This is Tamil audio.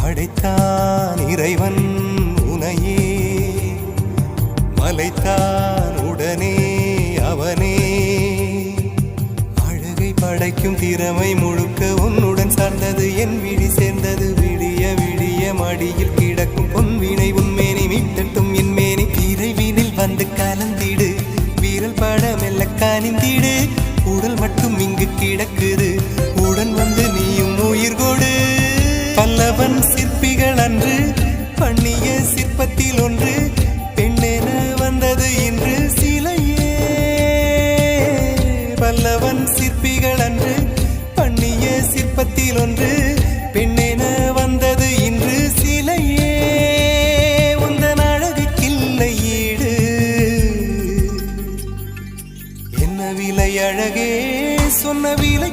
படைத்தான் இறைவன் உனையே, மலைத்தான் உடனே அவனே. அழகை படைக்கும் திறமை முழுக்க உன்னுடன் சார்ந்தது, என் விழி சேர்ந்தது. விடிய விடிய மடியில் கிடக்கும் பொன்வினை உன்மேனி மீட்டட்டும் என் மேனி. இறைவினில் வந்து கலந்திடு, வீரல் பட மெல்ல காணிந்திடு. உடல் மட்டும் இங்கு கிடக்குது, உடன் வந்து நீயும் உயிர் கொடு. பல்லவன் சிற்பிகள் அன்று பண்ணிய சிற்பத்தில் ஒன்று, பெண்ணென வந்தது இன்று சிலையே. பல்லவன் சிற்பிகள் அன்று பண்ணிய சிற்பத்தில் ஒன்று, பெண்ணென வந்தது இன்று சிலையே. உந்தன் அழகுக்கில்லை ஈடு, என்ன விலை அழகே சொன்ன விலை